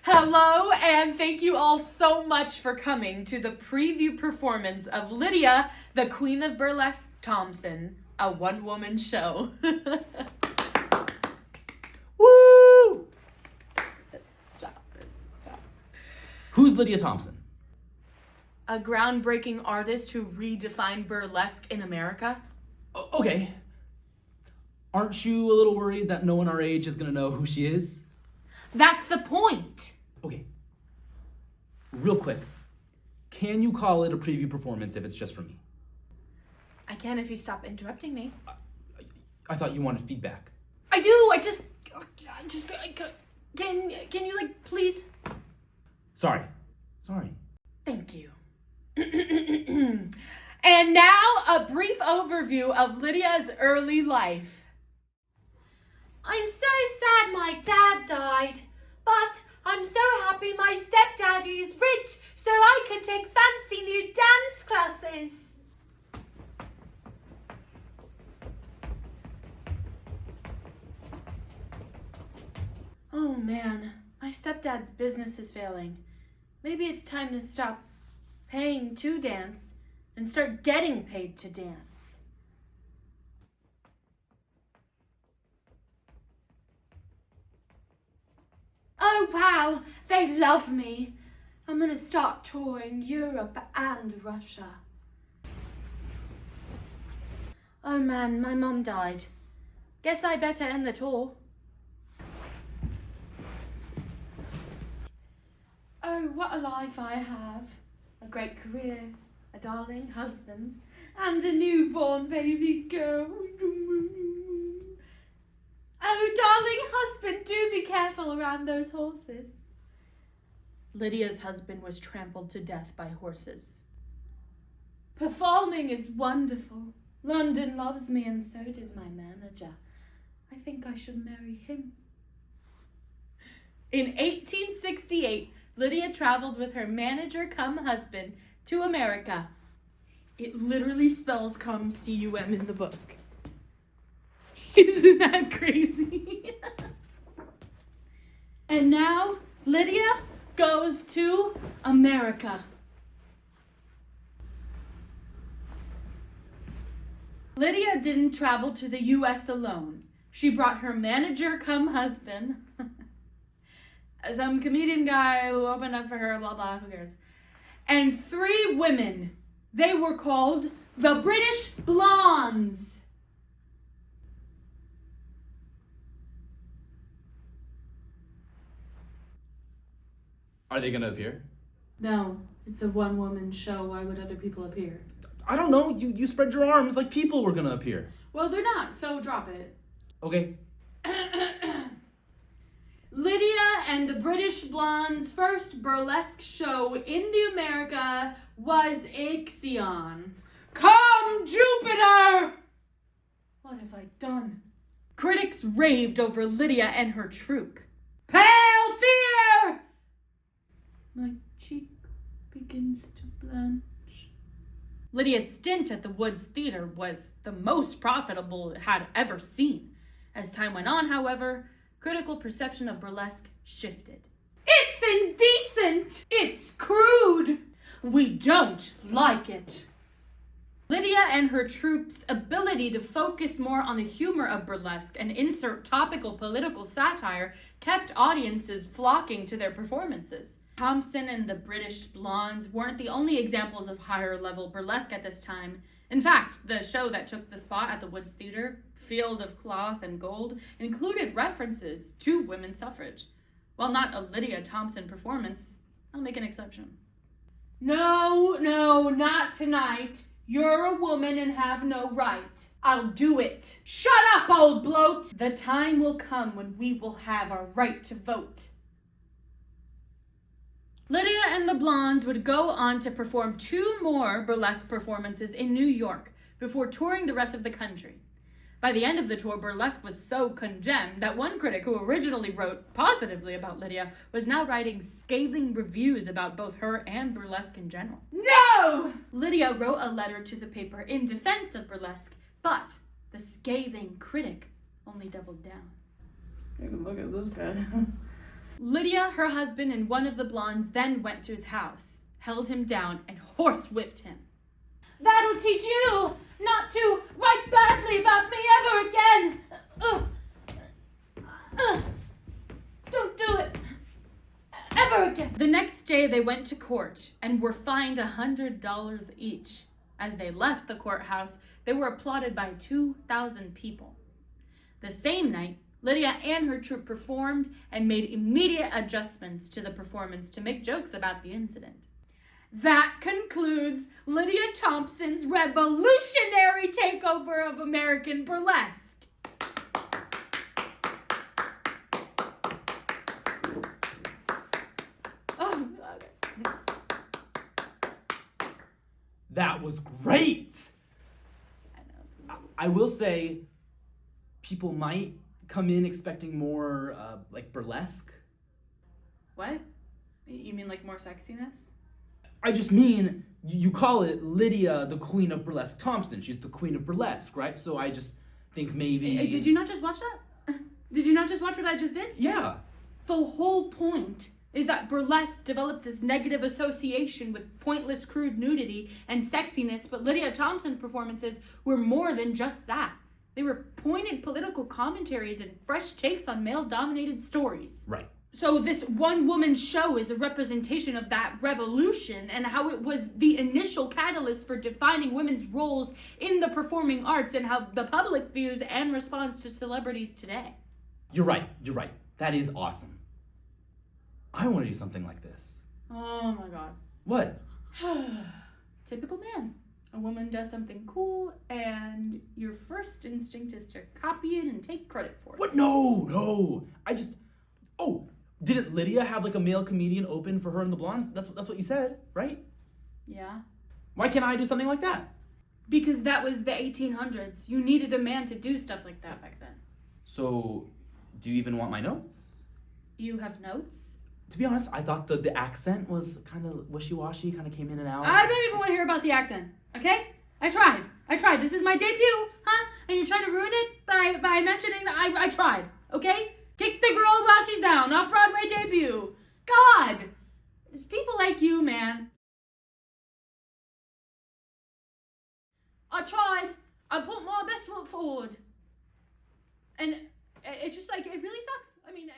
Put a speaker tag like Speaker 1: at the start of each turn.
Speaker 1: Hello, and thank you all so much for coming to the preview performance of Lydia, the Queen of Burlesque Thompson, a one-woman show.
Speaker 2: Woo!
Speaker 1: Stop.
Speaker 2: Who's Lydia Thompson?
Speaker 1: A groundbreaking artist who redefined burlesque in America.
Speaker 2: Okay. Aren't you a little worried that no one our age is gonna know who she is?
Speaker 1: That's the point.
Speaker 2: Okay. Real quick. Can you call it a preview performance if it's just for me?
Speaker 1: I can if you stop interrupting me.
Speaker 2: I thought you wanted feedback.
Speaker 1: I do. Can you please?
Speaker 2: Sorry.
Speaker 1: Thank you. And now a brief overview of Lydia's early life.
Speaker 3: I'm so sad my dad died, but I'm so happy my stepdaddy is rich so I can take fancy new dance classes.
Speaker 1: Oh man, my stepdad's business is failing. Maybe it's time to stop paying to dance and start getting paid to dance.
Speaker 3: Oh wow, they love me. I'm gonna start touring Europe and Russia.
Speaker 1: Oh man, my mom died. Guess I better end the tour.
Speaker 3: Oh, what a life I have. A great career, a darling husband, and a newborn baby girl. Oh, darling husband, do be careful around those horses.
Speaker 1: Lydia's husband was trampled to death by horses.
Speaker 3: Performing is wonderful. London loves me and so does my manager. I think I should marry him.
Speaker 1: In 1868, Lydia traveled with her manager cum husband to America. It literally spells cum C-U-M in the book. Isn't that crazy? And now Lydia goes to America. Lydia didn't travel to the US alone. She brought her manager cum husband, some comedian guy who opened up for her, blah, blah, who cares, and 3 women. They were called the British Blondes.
Speaker 2: Are they gonna appear?
Speaker 1: No, it's a one-woman show. Why would other people appear?
Speaker 2: I don't know. You spread your arms like people were gonna appear.
Speaker 1: Well, they're not, so drop it.
Speaker 2: Okay.
Speaker 1: Lydia and the British Blondes' first burlesque show in the America was Ixion. Come, Jupiter! What have I done? Critics raved over Lydia and her troupe. Pale fear! My cheek begins to blanch. Lydia's stint at the Woods Theater was the most profitable it had ever seen. As time went on, however, critical perception of burlesque shifted. It's indecent! It's crude! We don't like it. Lydia and her troupe's ability to focus more on the humor of burlesque and insert topical political satire kept audiences flocking to their performances. Thompson and the British Blondes weren't the only examples of higher-level burlesque at this time. In fact, the show that took the spot at the Woods Theater, Field of Cloth and Gold, included references to women's suffrage. While not a Lydia Thompson performance, I'll make an exception. No, not tonight. You're a woman and have no right. I'll do it. Shut up, old bloat! The time will come when we will have our right to vote. Lydia and the Blondes would go on to perform 2 more burlesque performances in New York before touring the rest of the country. By the end of the tour, burlesque was so condemned that one critic who originally wrote positively about Lydia was now writing scathing reviews about both her and burlesque in general. No! Lydia wrote a letter to the paper in defense of burlesque, but the scathing critic only doubled down.
Speaker 4: Look at this guy.
Speaker 1: Lydia, her husband, and one of the blondes then went to his house, held him down, and horsewhipped him.
Speaker 3: That'll teach you not to write badly about me ever again. Don't do it ever again.
Speaker 1: The next day they went to court and were fined $100 each. As they left the courthouse, they were applauded by 2,000 people. The same night, Lydia and her troupe performed and made immediate adjustments to the performance to make jokes about the incident. That concludes Lydia Thompson's revolutionary takeover of American burlesque. Oh, God.
Speaker 2: That was great!
Speaker 1: I know.
Speaker 2: I will say, people might come in expecting more, like burlesque.
Speaker 1: What? You mean like more sexiness?
Speaker 2: I just mean, you call it Lydia, the Queen of Burlesque Thompson. She's the Queen of Burlesque, right? So I just think maybe...
Speaker 1: Did you not just watch that? Did you not just watch what I just did?
Speaker 2: Yeah.
Speaker 1: The whole point is that burlesque developed this negative association with pointless, crude nudity and sexiness, but Lydia Thompson's performances were more than just that. They were pointed political commentaries and fresh takes on male-dominated stories.
Speaker 2: Right.
Speaker 1: So this one-woman show is a representation of that revolution and how it was the initial catalyst for defining women's roles in the performing arts and how the public views and responds to celebrities today.
Speaker 2: You're right. That is awesome. I want to do something like this.
Speaker 1: Oh my God.
Speaker 2: What?
Speaker 1: Typical man. A woman does something cool and your first instinct is to copy it and take credit for it.
Speaker 2: What? No. Didn't Lydia have like a male comedian open for her and the blondes? That's what you said, right?
Speaker 1: Yeah.
Speaker 2: Why can't I do something like that?
Speaker 1: Because that was the 1800s. You needed a man to do stuff like that back then.
Speaker 2: So, do you even want my notes?
Speaker 1: You have notes?
Speaker 2: To be honest, I thought the accent was kind of wishy-washy, kind of came in and out.
Speaker 1: I don't even want to hear about the accent, okay? I tried. This is my debut, huh? And you're trying to ruin it by mentioning that I tried, okay? Kick the girl while she's down, off-Broadway debut. God! It's people like you, man. I tried. I put my best foot forward. And it's just like, it really sucks. I mean...